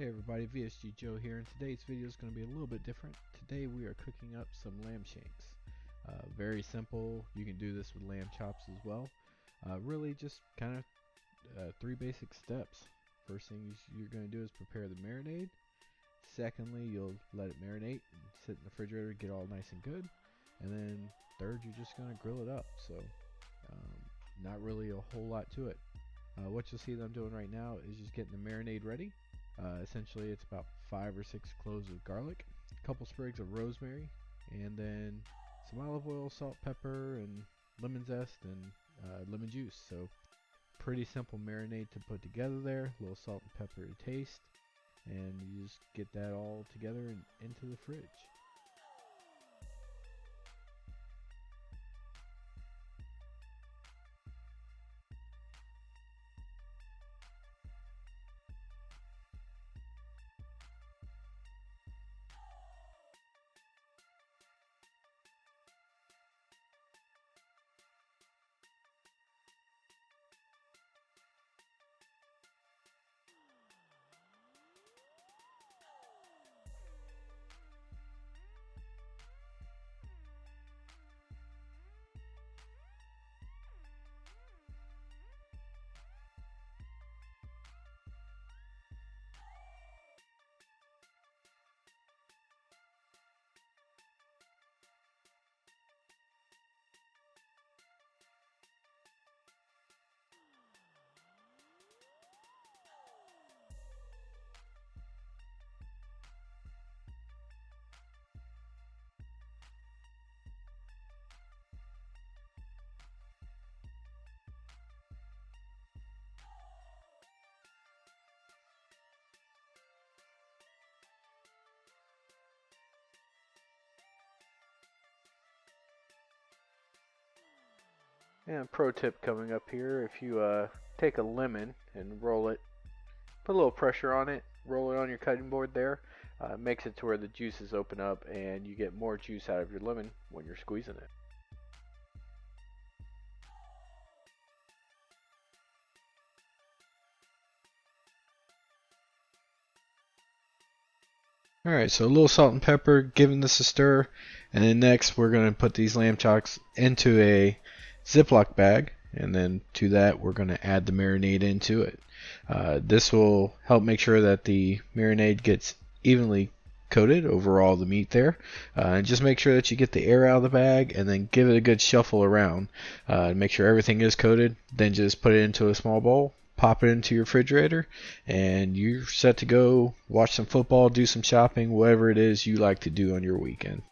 Hey everybody, VSG Joe here, and today's video is going to be a little bit different. Today we are cooking up some lamb shanks. Very simple. You can do this with lamb chops as well. Really just kind of three basic steps. First thing you're going to do is prepare the marinade. Secondly, you'll let it marinate and sit in the refrigerator, get all nice and good. And then third, you're just going to grill it up. So not really a whole lot to it. What you'll see that I'm doing right now is just getting the marinade ready. Essentially, it's about 5 or 6 cloves of garlic, a couple sprigs of rosemary, and then some olive oil, salt, pepper, and lemon zest and lemon juice. So pretty simple marinade to put together there. A little salt and pepper to taste, and you just get that all together and into the fridge. And pro tip coming up here, if you take a lemon and roll it, put a little pressure on it, roll it on your cutting board there, makes it to where the juices open up and you get more juice out of your lemon when you're squeezing it. Alright, so a little salt and pepper, giving this a stir, and then next we're going to put these lamb chops into a Ziploc bag, and then to that we're going to add the marinade into it. This will help make sure that the marinade gets evenly coated over all the meat there, and just make sure that you get the air out of the bag and then give it a good shuffle around, make sure everything is coated. Then just put it into a small bowl, pop it into your refrigerator, and you're set to go watch some football, do some shopping, whatever it is you like to do on your weekend.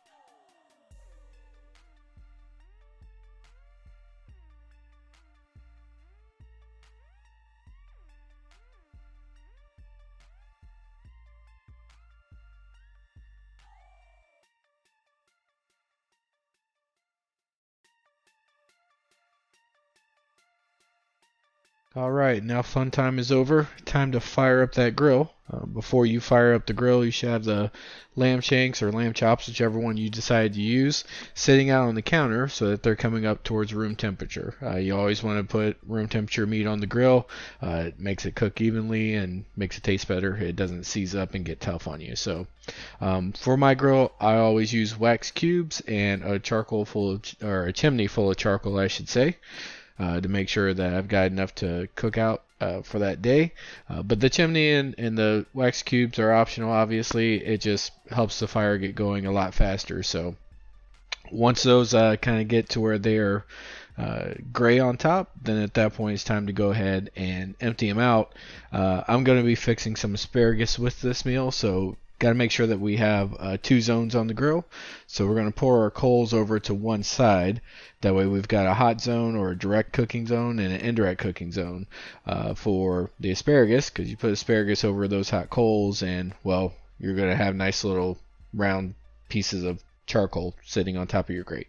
Alright, now fun time is over. Time to fire up that grill. Before you fire up the grill, you should have the lamb shanks or lamb chops, whichever one you decide to use, sitting out on the counter so that they're coming up towards room temperature. You always want to put room temperature meat on the grill. It makes it cook evenly and makes it taste better. It doesn't seize up and get tough on you. So for my grill, I always use wax cubes and a a chimney full of charcoal, I should say. To make sure that I've got enough to cook out for that day. But the chimney and the wax cubes are optional, obviously. It just helps the fire get going a lot faster. So once those kind of get to where they're gray on top, then at that point it's time to go ahead and empty them out. I'm going to be fixing some asparagus with this meal, so got to make sure that we have 2 zones on the grill. So we're going to pour our coals over to one side. That way we've got a hot zone or a direct cooking zone and an indirect cooking zone for the asparagus, because you put asparagus over those hot coals and, well, you're going to have nice little round pieces of charcoal sitting on top of your grate.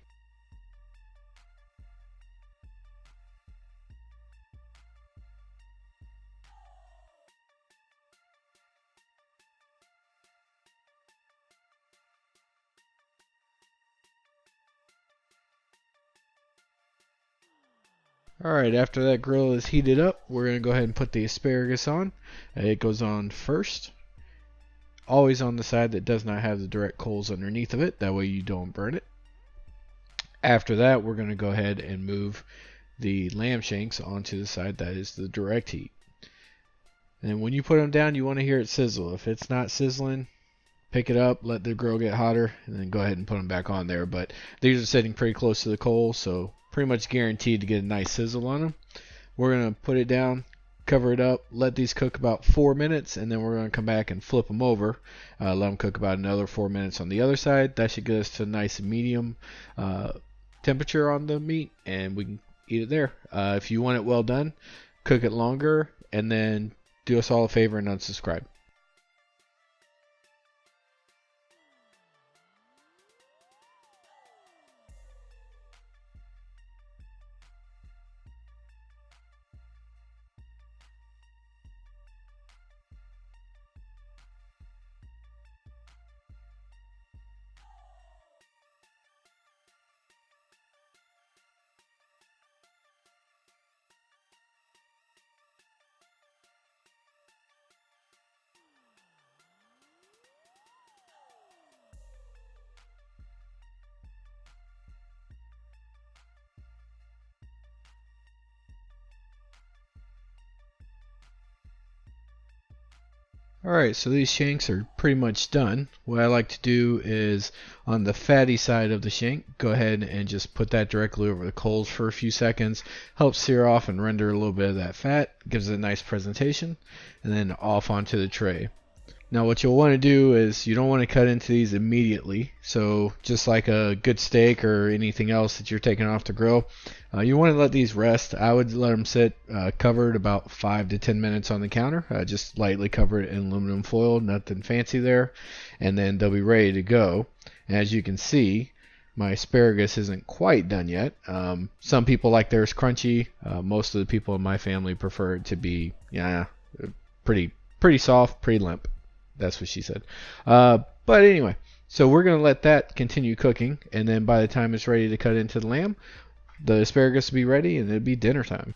Alright, after that grill is heated up, we're going to go ahead and put the asparagus on. It goes on first. always on the side that does not have the direct coals underneath of it. That way you don't burn it. After that, we're going to go ahead and move the lamb shanks onto the side that is the direct heat. And when you put them down, you want to hear it sizzle. If it's not sizzling, pick it up, let the grill get hotter, and then go ahead and put them back on there. But these are sitting pretty close to the coals, so pretty much guaranteed to get a nice sizzle on them. We're going to put it down, cover it up, let these cook about 4 minutes, and then we're going to come back and flip them over. Let them cook about another 4 minutes on the other side. That should get us to a nice medium temperature on the meat, and we can eat it there. If you want it well done, cook it longer, and then do us all a favor and unsubscribe. Alright, so these shanks are pretty much done. What I like to do is, on the fatty side of the shank, go ahead and just put that directly over the coals for a few seconds. Helps sear off and render a little bit of that fat. Gives it a nice presentation. And then off onto the tray. Now what you'll want to do is, you don't want to cut into these immediately. So just like a good steak or anything else that you're taking off the grill, you want to let these rest. I would let them sit covered about 5 to 10 minutes on the counter. Just lightly cover it in aluminum foil, nothing fancy there. And then they'll be ready to go. And as you can see, my asparagus isn't quite done yet. Some people like theirs crunchy. Most of the people in my family prefer it to be pretty soft, pretty limp. That's what she said. But anyway, so we're going to let that continue cooking, and then by the time it's ready to cut into the lamb, the asparagus will be ready, and it'll be dinner time.